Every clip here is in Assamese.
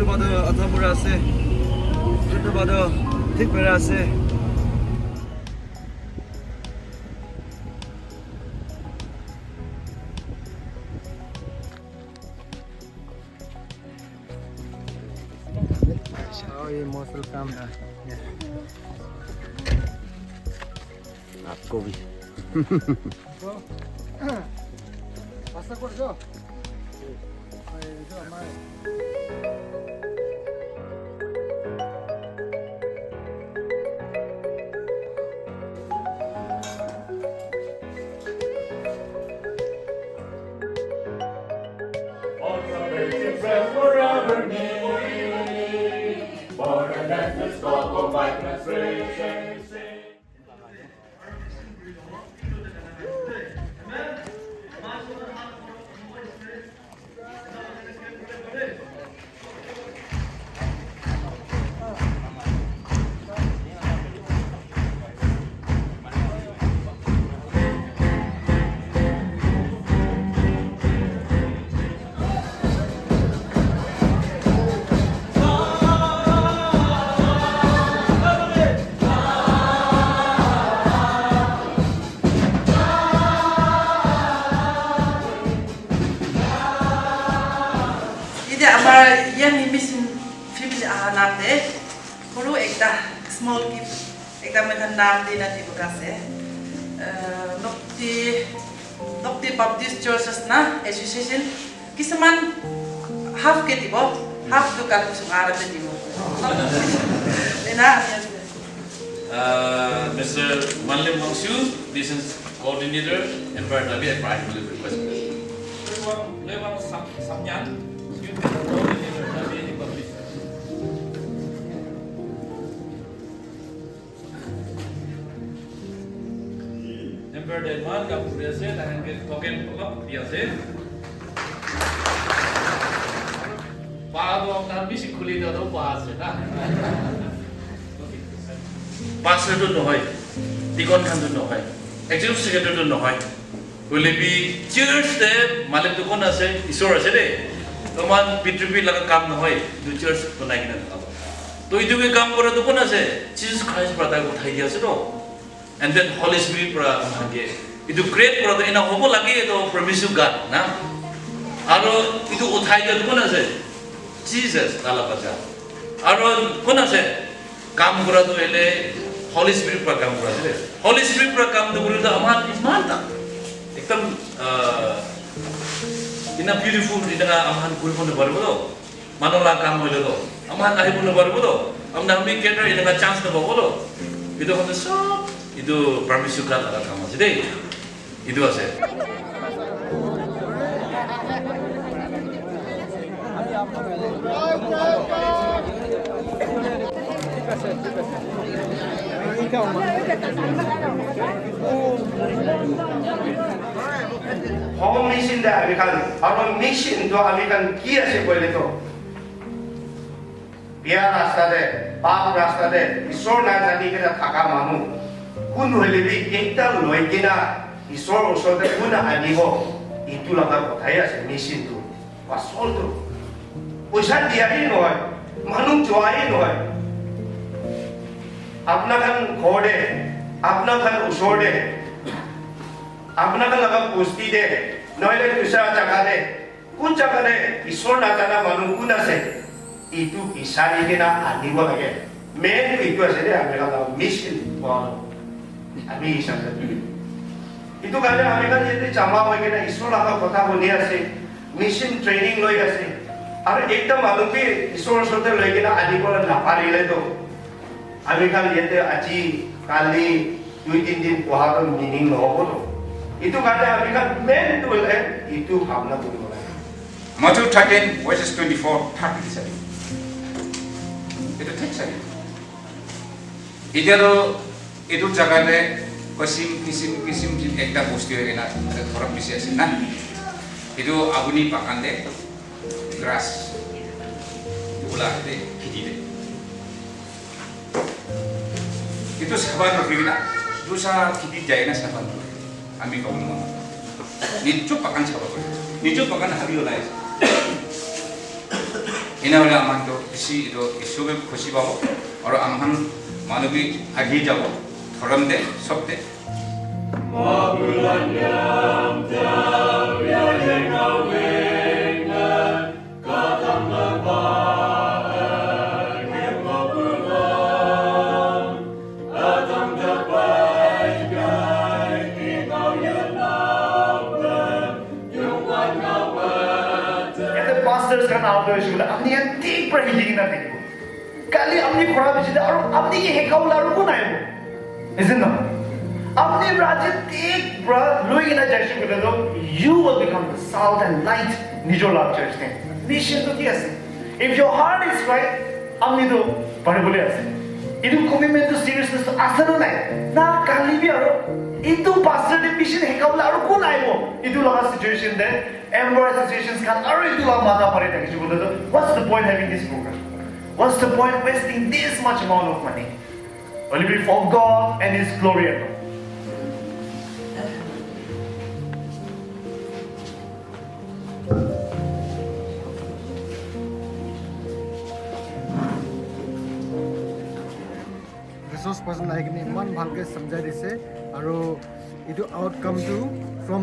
যোনটো বাদ আধা মৰা আছে যোনটো বাদ ঠিক বেৰা আছে ये मौसम काम है आपको भी पास्ता कर दो जो हमारे আমাৰ ইয়াৰ নিমিচিন ফেমিলি নামতে সৰু একটা স্মল গিফট একটা মেখান নাম দি না দিব আছে নক্তি বাপটিষ্ট চাৰ্চেছ না এছ'চিয়েশ্যন কিছুমান হাফ কে দিব হাফ তো কাল কিছু আৰতে দিব না Mr. Manlim Mangshu, business coordinator, and for Nabi and Prime will request. Lewang Samyan, student coordinator, Nabi and publisher. Number Denmark, kamu biasa, dan kita token pelak biasa. Pak Abang Nabi si kulit atau pas, na? Pastor no hoy, Deacon Khan no hoy, Executive Secretary no hoy. Will be church de malam tu kon ase, isor ase de. Toman pitrupi laga kam no hoy, du church banai kina nakalo. To itu ke kam kora tu kon ase, Jesus Christ berada uthai dia ase do. And then Holy Spirit berada mangge. Itu great berada ina hobo lagi itu permission God, na. Aro itu uthai dia tu kon ase, Jesus dalam baca. Aro kon ase, kam kora tu ele Holy Spirit पर काम करा है Holy Spirit पर काम तो बोले तो हमार इस्मान था एकदम इतना beautiful इतना हमार कुल पन बरबो तो मानोला काम होले तो हमार नहीं पन बरबो तो हम ना हमें केटर इतना chance ना बरबो तो itu हम तो सब itu permission kan ada काम है deh itu aja Home mission dah American, orang mission tu American kia sih boleh tu. Biar rasta deh, bab rasta deh, isor nak jadi kita thakam manu. Kun lebih kita loy kita, isor usor deh kun adibo. Itulah kan kaya sih mission tu, pasal tu. Usaha dia ini loy, manu jual ini loy. अपना खान खोड़े, अपना खान उछोड़े, अपना खान लगा पुष्टि दे, नॉइले दूसरा जगह दे, कुछ जगह दे, ईश्वर ना जाना मालूम कुना से, itu bisa ini ना आदि वो लगे, main itu aja deh, Amerika lah mission वालों, अभी इशारा itu, itu kan Amerika jadi जमा हो गया ना ईश्वर लगा कथा होने आसे, mission training लोग आसे, अरे एकदम मालूम भी ईश्वर सोते लोग ना आदि को ना पारी ले तो Amerika lihat aji kali 2-3 दिन pohon meaning nopo tu. Itu kata Amerika main tu itu hamna tu mulai. Matthew 13 verses 24 30 saja. Itu teks saja. Itu jaga kisim ekda posti na ada orang bisa sih Itu abuni pakan deh grass. Ulah deh kidi deh. Itu sahabat berbeda. Dosa kita jaya na sahabat. Ami kau mau. Nicu pakan sahabat. Nicu pakan hari oleh. এনেহ'লে আমাকতো বেছি এইটো ঈশ্বৰে খুচি পাব আৰু আমাখন মানুহ আহি যাব ধৰ্ম দে চব দে pastors kan out hoise bole apni yan tik pra hiji na thakbo kali apni khora bechide aru apni ki hekaul aru kon aibo isn't it apni braje tik pra loi na jaise bole to you will become the salt and light nijo love church thing mission to ki ase if your heart is right apni to pare bole ase idu commitment to seriousness to asano nai na kali bi aru itu pastor de mission hekaul aru kon aibo itu laga situation de Amber associations can already do a mata pare thakise bole to what's the point having this program what's the point wasting this much amount of money only be for God and His glory alone. resource person like me man bhalke samjhai dise aru itu outcome to from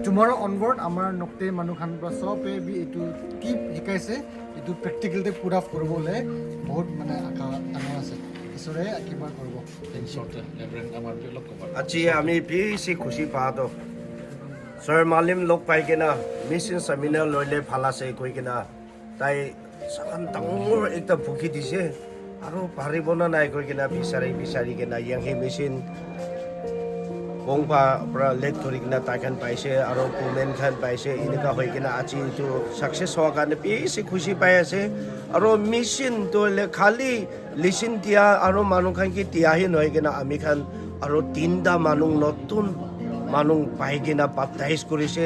tomorrow onward amar nokte manu khan pra sobe bi itu keep hikaise itu practical te pura koribole bahut mane aka ano ase isore akibar koribo short reverend amar pe lok kobar আজি আমি বেছি খুশি পাওঁ তো ছাৰ মালিম লগ পাই কিনা মিছন চেমিনাৰ লৈলে ভাল আছে কৈ কিনা তাই চাকান ডাঙৰ একটা ভুকি দিছে আৰু পাৰিব না নাই কৈ কিনা বিচাৰি কিনা ইয়াংহে মেচিন বংপা পৰা লেট ধৰি কিনা তাইখান পাইছে আৰু কুমেন খান পাইছে এনেকুৱা হৈ কিনা আজি এইটো ছাকচেছ হোৱাৰ কাৰণে বেছি খুচি পাই আছে আৰু মেচিনটো খালি লিচিন দিয়া আৰু মানুহখান কি দিয়াহে নহয় কিনা আমি খান আৰু 3টা মানুহ নতুন মানুহ পাই কিনা বাপটাইজ কৰিছে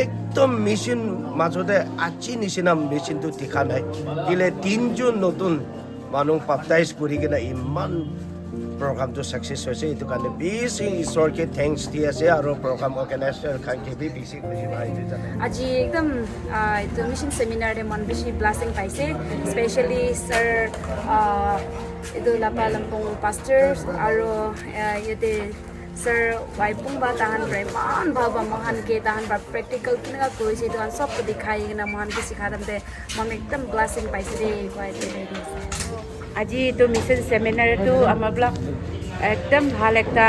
একদম মেচিন মাজতে আজি নিচিনা মেচিনটো দেখা নাই কিলে 3জন নতুন মানুহ বাপটাইজ কৰি কিনা ইমান প্ৰগ্ৰামটো ছাকচেছ হৈছে এইটো কাৰণে বেছি ঈশ্বৰকে থেংকছ দি আছে আৰু প্ৰগ্ৰাম অৰ্গেনাইজাৰ খানকে বেছি খুচি পাইছে জানে আজি একদম এইটো মিছন সেমিনাৰে মন বেছি ব্লেছিং পাইছে স্পেচিয়েলি ছাৰ এইটো লাপা লাম্পং পাষ্টাৰ আৰু ইয়াতে ছাৰ ৱাইপুং বা তাহান ইমান ভাল মহানকে তাহান বা প্ৰেক্টিকেল কেনেকুৱা কৰিছে এইটো চব দেখাই কিনে মহানকে শিকাওঁতে মই একদম ব্লেছিং পাইছোঁ দেই আজি এইটো মিছন সেমিনাৰটো আমাৰবিলাক একদম ভাল এটা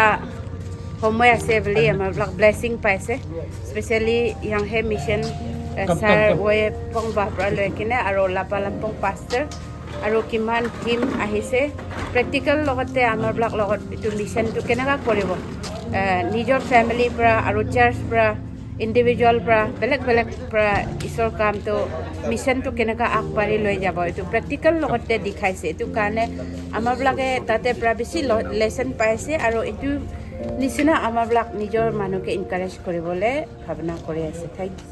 সময় আছে বুলি আমাৰবিলাক ব্লেছিং পাইছে স্পেচিয়েলি ইয়াংহে মিছন ছাৰ ৱে পং বাহৰা লৈ কিনে আৰু লাপা লাম্পং পাষ্টাৰ আৰু কিমান টিম আহিছে প্ৰেক্টিকেল লগতে আমাৰবিলাক লগত এইটো মিছনটো কেনেকুৱা কৰিব নিজৰ ফেমিলিৰ পৰা আৰু চাৰ্চ পৰা ইণ্ডিভিজুৱেল পৰা বেলেগ পৰা ঈশ্বৰ কামটো মিছনটো কেনেকুৱা আগবাঢ়ি লৈ যাব এইটো প্ৰেক্টিকেল লগতে দেখাইছে এইটো কাৰণে আমাৰবিলাকে তাতে পৰা বেছি লেচন পাইছে আৰু এইটো নিচিনা আমাৰবিলাক নিজৰ মানুহকে এনকাৰেজ কৰিবলৈ ভাৱনা কৰি আছে থেংক ইউ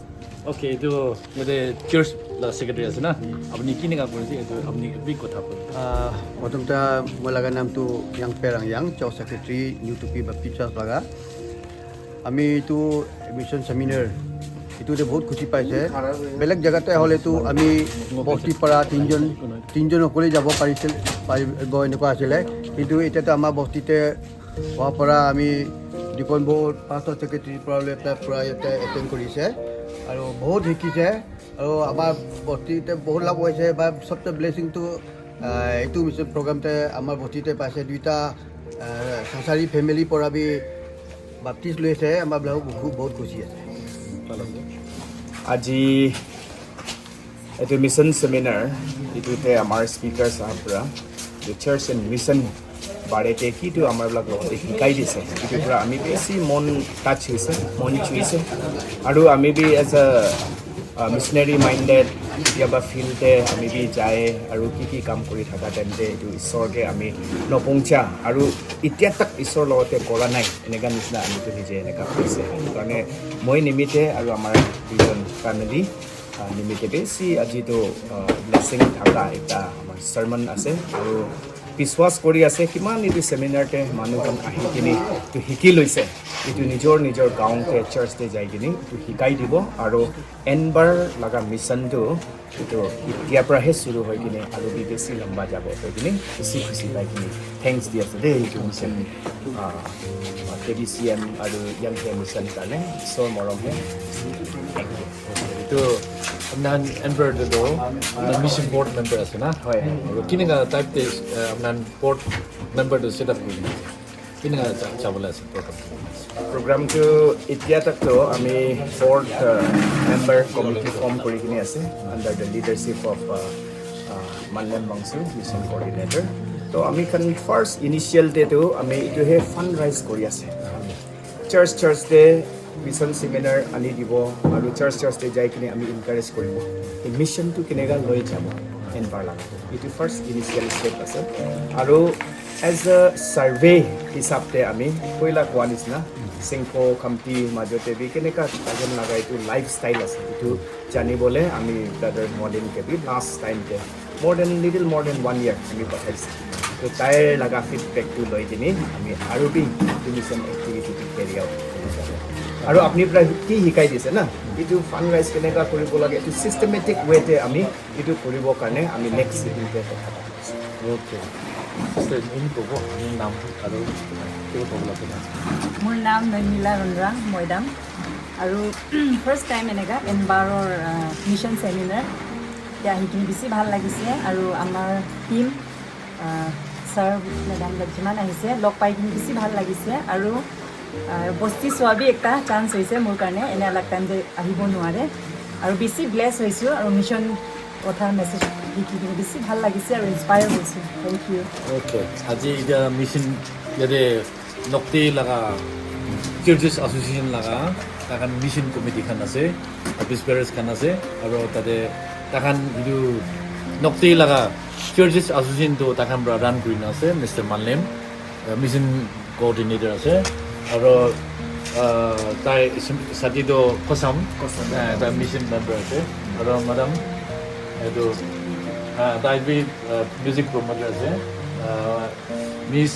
ওকে এইটো মানে চাৰ্চ সেক্ৰেটাৰী আছে না আপুনি কেনেকুৱা কৰিছে এইটো আপুনি বি কথা প্ৰথমতে মই লগা নামটো young পেৰাং young search secretary new টুপি বাপ্তিষ্ট চাৰ্চ লগা আমি এইটো মিছন সেমিনাৰ এইটোতে বহুত খুচি পাইছে বেলেগ জেগাতে হ'লেতো আমি বস্তিৰ পৰা তিনিজন অকলে যাব পাৰিব এনেকুৱা আছিলে কিন্তু এতিয়াতো আমাৰ বস্তিতে হোৱাৰ পৰা আমি দীপন বহুত পাঁচটা ছেক্ৰেটাৰীৰ পৰা লৈ পেলাই পূৰা ইয়াতে এটেণ্ড কৰিছে আৰু বহুত শিকিছে আৰু আমাৰ বস্তিতে বহুত লাভ হৈছে বা চবচে ব্লেছিংটো এইটো মিছন প্ৰগ্ৰামতে আমাৰ বস্তিতে পাইছে 2টা সংসাৰী ফেমিলিৰ পৰা বি বাপ্তিষ্ট লৈছে আমাৰ বহুত খুচি আছে আজি এইটো মিছন সেমিনাৰ এইটোতে আমাৰ স্পিকাৰ চাহাবৰা চাৰ্চ এণ্ড মিছন বাৰেতে কিটো আমাৰবিলাক লগতে শিকাই দিছে এইটোৰ পৰা আমি বেছি মন টাচ হৈছে মন চুইছে আৰু আমি be as a missionary minded কেতিয়াবা ফিল্ডতে আমি বি যায় আৰু কি কাম কৰি থকা তেন্তে এইটো ঈশ্বৰকে আমি নপঞ্চা আৰু এতিয়া তাক ঈশ্বৰৰ লগতে কৰা নাই এনেকুৱা নিচিনা আমিতো নিজে এনেকুৱা হৈছে সেইকাৰণে মই নিমিত্তে আৰু আমাৰ 2জন ফেমিলি নিমিত্তে বেছি আজিতো ব্লেছিং থকা এটা আমাৰ চাৰ্মন আছে আৰু বিশ্বাস কৰি আছে কিমান এইটো সেমিনাৰতে মানুহজন আহি কিনি শিকি লৈছে এইটো নিজৰ গাঁৱতে চাৰ্চতে যাই কিনে এইটো শিকাই দিব আৰু এনবাৰ লগা মিছনটো এইটো এতিয়াৰ পৰাহে চুৰু হৈ কিনে আৰু বেছি লম্বা যাব হৈ কিনে বেছি খুচি পাই কিনে থেংকছ দি আছোঁ দেই এইটো মিছন KBCM আৰু য়াং কে মিছন কাৰণে ঈশ্বৰ মৰমহে thank you itu nan emperor do nan mission board member ase na হয় kininga type te nan board member to set up kuri kininga chabala ase program প্ৰগ্ৰামটো এতিয়া তাকতো আমি 4th মেম্বাৰ কমিটি ফৰ্ম কৰি কিনে আছে under the leadership of Manlem Bangchu mission coordinator তো আমি খান ফাৰ্ষ্ট ইনিচিয়েল ডেটো আমি এইটোহে ফাণ্ড ৰাইজ কৰি আছে চাৰ্চতে মিছন ছেমিনাৰ আনি দিব আৰু চাৰ্চতে যাই কিনে আমি এনকাৰেজ কৰিব এই মিছনটো কেনেকৈ লৈ যাব এনবাৰ লাগে এইটো ফাৰ্ষ্ট ইনিচিয়েল ষ্টেপ আছে আৰু এজ এ ছাৰ্ভে হিচাপতে আমি কইলা কোৱা নিচিনা চিংকো খামটি মাজতে বি কেনেকুৱা এজন লগা এইটো লাইফ ষ্টাইল আছে এইটো জানিবলৈ আমি ব্ৰাদাৰ মডেলকে বি লাষ্ট টাইমতে লিটিল more than 1 year আমি পঠাইছোঁ তো তাইৰ লগা ফিডবেকটো লৈ কিনে আমি আৰু বি মিছন এক্টিভিটিটো কেৰি আউট আৰু আপুনি প্ৰায় কি শিকাই দিছে না এইটো ফাণ্ড ৰাইজ কেনেকুৱা কৰিব লাগে এইটো ছিষ্টেমেটিক ৱেতে আমি এইটো কৰিবৰ কাৰণে আমি নেক্সট মিটিংতে কথা পাতিছোঁ okay so ini bobo ni nam aru kiba bobo la মোৰ নাম নৈমিলা ৰন্দ্ৰা মৈদাম আৰু ফাৰ্ষ্ট টাইম এনেকা এনবাৰৰ মিছন ছেমিনাৰ এতিয়া সেইখিনি বেছি ভাল লাগিছে আৰু আমাৰ টিম ছাৰ মেডাম যিমান আহিছে লগ পাই কিনি বেছি ভাল লাগিছে আৰু বস্তি চোৱাবি একটা চান্স হৈছে মোৰ কাৰণে এনে অলপ টাইম যে আহিব নোৱাৰে আৰু বেছি ব্লেছ হৈছোঁ আৰু মিছন কথা মেছেজ শিকি কিনে বেছি ভাল লাগিছে আৰু ইনস্পায়াৰ হৈছোঁ থেংক ইউ okay আজি ida mission yade nokti laga churches association laga takan mission committee khan ase bispers khan ase aro tade takan idu nokti laga churches association to takan bra run green ase Mr. Manlem mission coordinator ase aro tai sati do kosam ta mission member ase aro madam edu tai bi music promoter ase Miss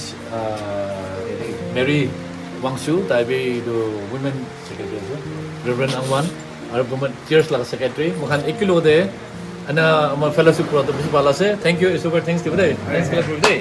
Mary Wangsu tai bi do women secretary ase Reverend Angwan aro women church laga secretary mukhan ekilo de ana amar fellowship pro to bisi bala ase thank you super thanks today thanks kala today